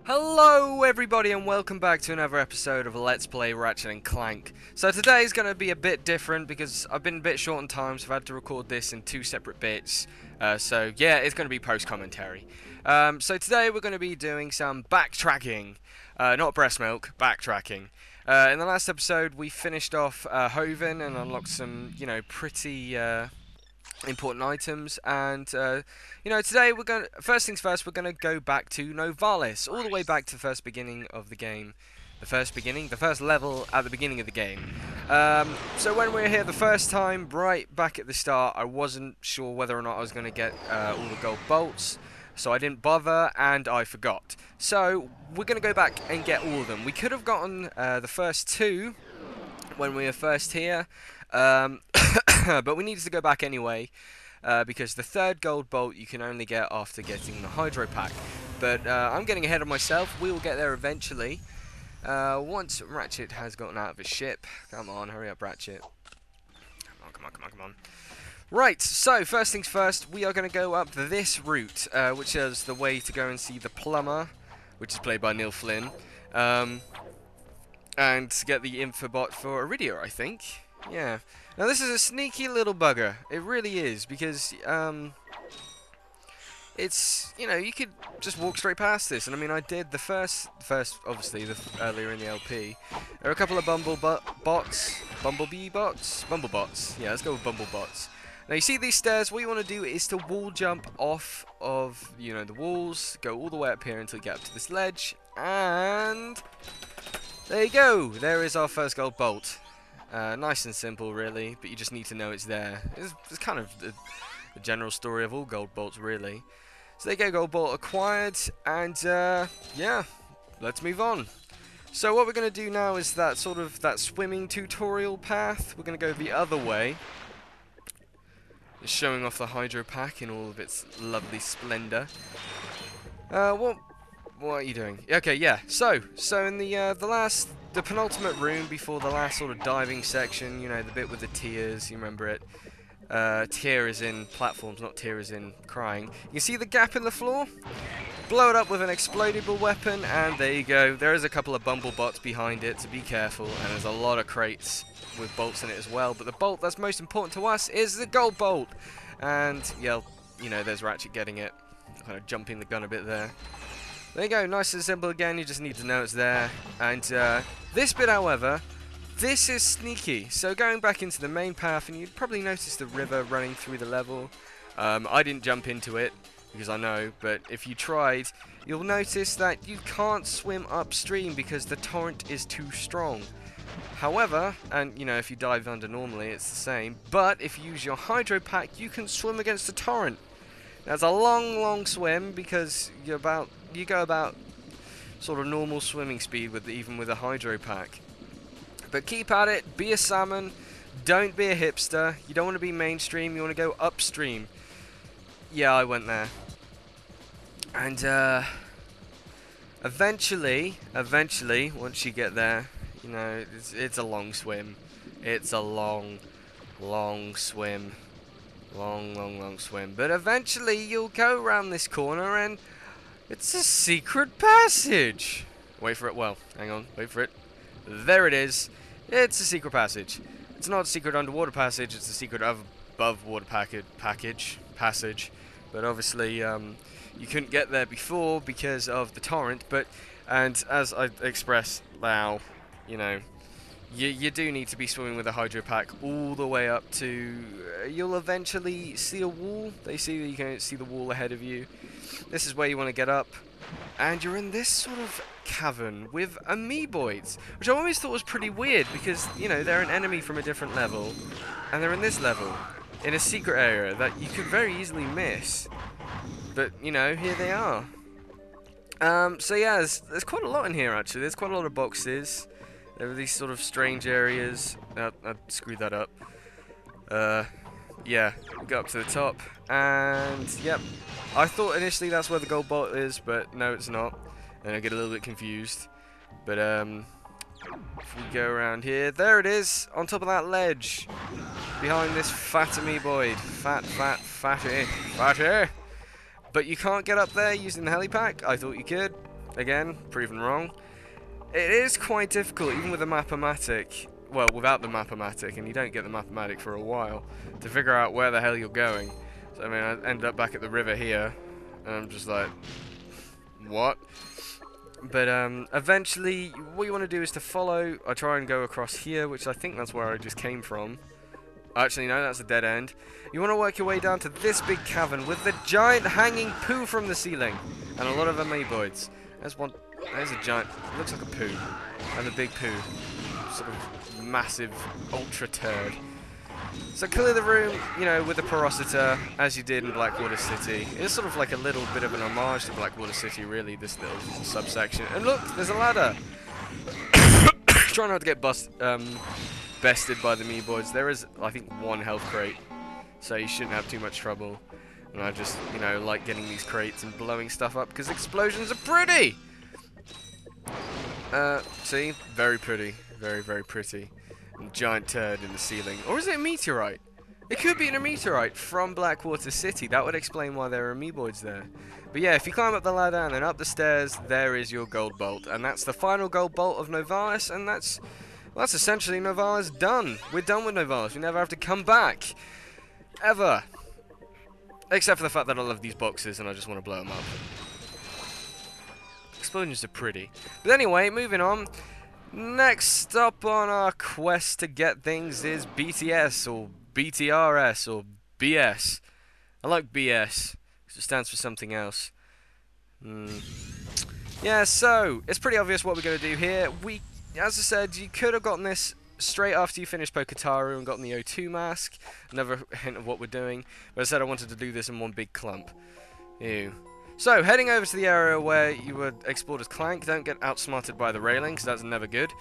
Hello everybody and welcome back to another episode of Let's Play Ratchet Clank. So today is going to be a bit different because I've been a bit short on time, so I've had to record this in two separate bits. So yeah, it's going to be post-commentary. So today we're going to be doing some backtracking. Not breast milk, backtracking. In the last episode we finished off Hoven and unlocked some, pretty important items, and today we're going first things first, we're going to go back to Novalis, all the way back to the first beginning of the game. The first level at the beginning of the game. So when we were here the first time, right back at the start, I wasn't sure whether or not I was going to get all the gold bolts, so I didn't bother and I forgot. So we're going to go back and get all of them. We could have gotten the first two when we were first here, but we needed to go back anyway, because the third gold bolt you can only get after getting the hydro pack. But I'm getting ahead of myself. We will get there eventually, once Ratchet has gotten out of his ship. Come on, hurry up, Ratchet. Come on. Right, so first things first, we are going to go up this route, which is the way to go and see the plumber, which is played by Neil Flynn, and get the infobot for Iridia, I think. Yeah. Now this is a sneaky little bugger. It really is, because it's, you could just walk straight past this. And I mean, I did the first obviously earlier in the LP. There are a couple of bumblebee bots. Yeah, let's go with bumblebots. Now you see these stairs. What you want to do is to wall jump off of the walls, go all the way up here until you get up to this ledge, and there you go. There is our first gold bolt. Nice and simple, really, but you just need to know it's there. It's kind of the general story of all gold bolts, really. So there you go, gold bolt acquired, and yeah, let's move on. So what we're going to do now is that swimming tutorial path. We're going to go the other way, showing off the hydro pack in all of its lovely splendor. What are you doing? Okay, yeah. So in the penultimate room before the last sort of diving section, the bit with the tears, you remember it. Tear is in platforms, not tear is in crying. You see the gap in the floor? Blow it up with an explodable weapon, and there you go. There is a couple of bumblebots behind it, so be careful. And there's a lot of crates with bolts in it as well. But the bolt that's most important to us is the gold bolt. And, yeah, there's Ratchet getting it. Kind of jumping the gun a bit there. There you go, nice and simple again, you just need to know it's there. And this bit, however, this is sneaky. So going back into the main path, and you'd probably notice the river running through the level. I didn't jump into it, because I know, but if you tried, you'll notice that you can't swim upstream because the torrent is too strong. However, and if you dive under normally, it's the same, but if you use your hydro pack, you can swim against the torrent. Now, it's a long swim because you go about sort of normal swimming speed even with a hydro pack. But keep at it, be a salmon, don't be a hipster. You don't want to be mainstream, you want to go upstream. Yeah, I went there. And eventually, once you get there, it's a long swim. It's a long swim. Long swim. But eventually you'll go around this corner and it's a secret passage. Wait for it. Well, hang on. Wait for it. There it is. It's a secret passage. It's not a secret underwater passage. It's a secret above water passage. But obviously, you couldn't get there before because of the torrent. And as I expressed now, you do need to be swimming with a hydro pack all the way up to. You'll eventually see a wall. You can see the wall ahead of you. This is where you want to get up, and you're in this sort of cavern with amoeboids, which I always thought was pretty weird because they're an enemy from a different level, and they're in this level in a secret area that you could very easily miss. But here they are. So yeah, there's quite a lot in here actually. There's quite a lot of boxes. There are these sort of strange areas. I screwed that up. Yeah, we got up to the top, and yep. I thought initially that's where the gold bolt is, but no, it's not. And I get a little bit confused. But if we go around here, there it is, on top of that ledge, behind this fat amoeboid. Fatty. But you can't get up there using the helipack. I thought you could. again, proven wrong. It is quite difficult, even with the Map-O-Matic, well, without the Map-O-Matic, and you don't get the Map-O-Matic for a while, to figure out where the hell you're going. So, I mean, I ended up back at the river here, and I'm just like, what? But, eventually, what you want to do is to follow. I try and go across here, which I think that's where I just came from. Actually, no, that's a dead end. You want to work your way down to this big cavern with the giant hanging poo from the ceiling, and a lot of amoeboids. There's one. There's a giant. Looks like a poo, and the big poo, sort of massive ultra turd. So clear the room, you know, with the porositer, as you did in Blackwater City. It's sort of like a little bit of an homage to Blackwater City, really. This little subsection. And look, there's a ladder. Try not to get bested by the amoeboids. There is, I think, one health crate, so you shouldn't have too much trouble. And I just, you know, like getting these crates and blowing stuff up because explosions are pretty. See, very pretty, very, very pretty. And giant turd in the ceiling, or is it a meteorite? It could be a meteorite from Blackwater City. That would explain why there are amoeboids there. But yeah, if you climb up the ladder and then up the stairs, there is your gold bolt, and that's the final gold bolt of Novalis, and that's essentially Novalis done. We're done with Novalis. We never have to come back. Ever. Except for the fact that I love these boxes and I just want to blow them up. Explosions are pretty. But anyway, moving on. Next up on our quest to get things is BTS or BTRS or BS. I like BS because it stands for something else. Yeah, so it's pretty obvious what we're going to do here. As I said, you could have gotten this straight after you finished Pokitaru and gotten the O2 mask. Another hint of what we're doing. But I said I wanted to do this in one big clump. Ew. So, heading over to the area where you would explore as Clank. Don't get outsmarted by the railing, because that's never good.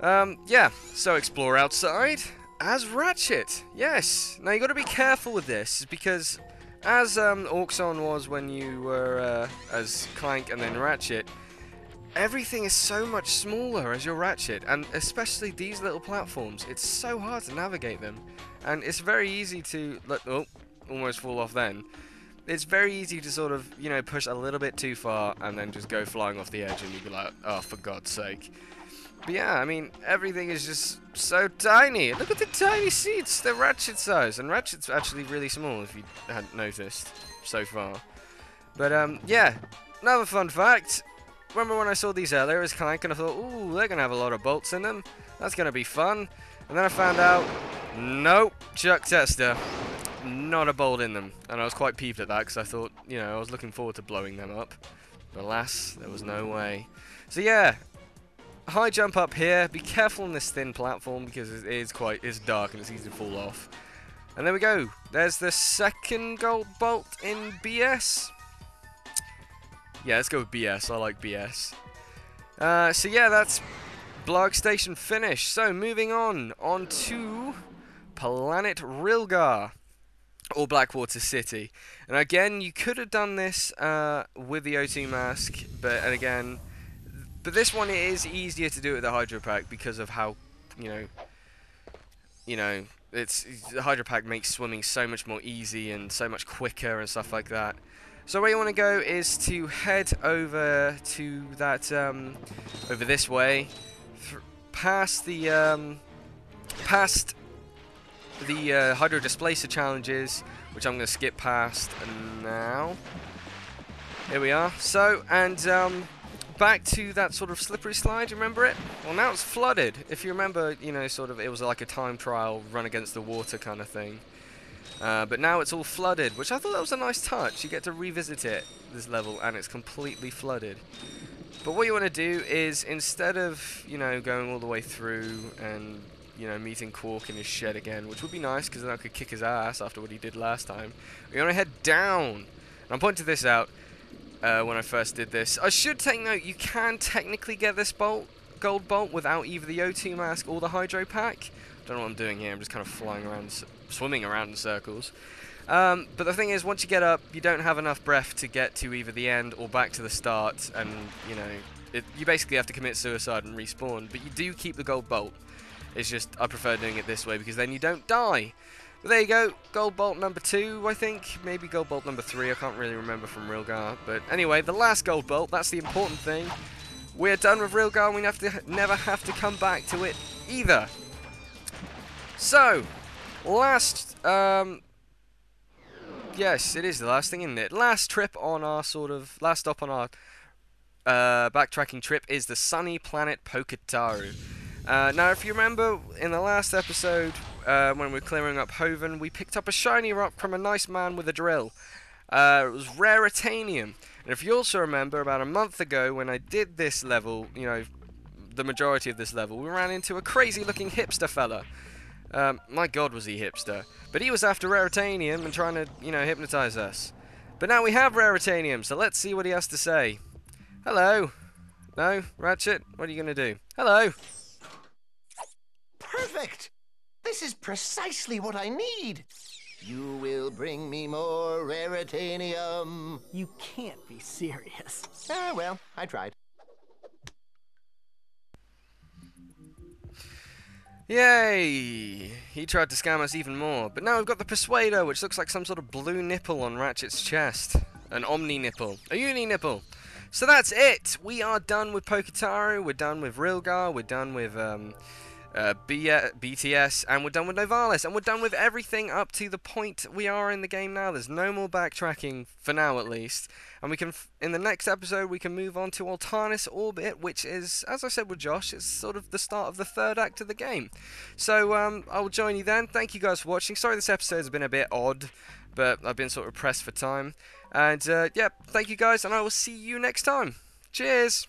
Yeah, so explore outside as Ratchet. Yes. Now, you got to be careful with this, because as Auxon was when you were as Clank and then Ratchet, everything is so much smaller as your Ratchet, and especially these little platforms. It's so hard to navigate them, and it's very easy to almost fall off then. It's very easy to sort of, you know, push a little bit too far and then just go flying off the edge and you'd be like, oh, for God's sake. But yeah, I mean, everything is just so tiny. Look at the tiny seats. They're Ratchet size. And Ratchet's actually really small, if you hadn't noticed so far. But, yeah, another fun fact. Remember when I saw these earlier as Clank and I thought, ooh, they're going to have a lot of bolts in them. That's going to be fun. And then I found out, nope, Chuck Tester. Not a bolt in them, and I was quite peeved at that because I thought, you know, I was looking forward to blowing them up, but alas, there was no way. So yeah, high jump up here. Be careful on this thin platform because it's dark and it's easy to fall off. And there we go. There's the second gold bolt in BS. Yeah, let's go with BS. I like BS. So yeah, that's Blarg Station finished. So moving on to Planet Rilgar. Or Blackwater City. And again, you could have done this with the O2 mask, but this one is easier to do with the Hydro Pack because of how, the Hydro Pack makes swimming so much more easy and so much quicker and stuff like that. So where you want to go is to head over to that, over this way, past the Hydro Displacer challenges, which I'm going to skip past now. Here we are. So, and back to that sort of slippery slide, you remember it? Well, now it's flooded. If you remember, you know, sort of, it was like a time trial, run against the water kind of thing. But now it's all flooded, which I thought that was a nice touch. You get to revisit it, this level, and it's completely flooded. But what you want to do is, instead of, you know, going all the way through and, you know, meeting Quark in his shed again, which would be nice because then I could kick his ass after what he did last time. We want to head down. And I pointed this out when I first did this. I should take note, you can technically get this gold bolt without either the O2 mask or the Hydro Pack. I don't know what I'm doing here, I'm just kind of flying around, swimming around in circles. But the thing is, once you get up, you don't have enough breath to get to either the end or back to the start, and, you know, you basically have to commit suicide and respawn, but you do keep the gold bolt. It's just, I prefer doing it this way because then you don't die. But there you go, gold bolt number 2, I think. Maybe gold bolt number 3, I can't really remember from Rilgar. But anyway, the last gold bolt, that's the important thing. We're done with Rilgar, we never have to come back to it either. So, last, yes, it is the last thing, isn't it? Last trip on our last stop on our backtracking trip is the sunny planet Pokitaru. Now, if you remember, in the last episode, when we were clearing up Hoven, we picked up a shiny rock from a nice man with a drill. It was Raritanium. And if you also remember, about a month ago, when I did this level, you know, the majority of this level, we ran into a crazy-looking hipster fella. My god, was he hipster. But he was after Raritanium and trying to, you know, hypnotize us. But now we have Raritanium, so let's see what he has to say. Hello. No? Ratchet? What are you going to do? Hello. Perfect! This is precisely what I need. You will bring me more Raritanium. You can't be serious. Ah, well, I tried. Yay! He tried to scam us even more. But now we've got the Persuader, which looks like some sort of blue nipple on Ratchet's chest. An Omni nipple. A Uni nipple. So that's it! We are done with Pokitaru, we're done with Rilgar, we're done with BTS, and we're done with Novalis, and we're done with everything up to the point we are in the game now. There's no more backtracking, for now at least. And we can, in the next episode, we can move on to Altanis Orbit, which is, as I said with Josh, it's sort of the start of the third act of the game. So, I will join you then. Thank you guys for watching. Sorry this episode's been a bit odd, but I've been sort of pressed for time. And, yeah, thank you guys, and I will see you next time. Cheers!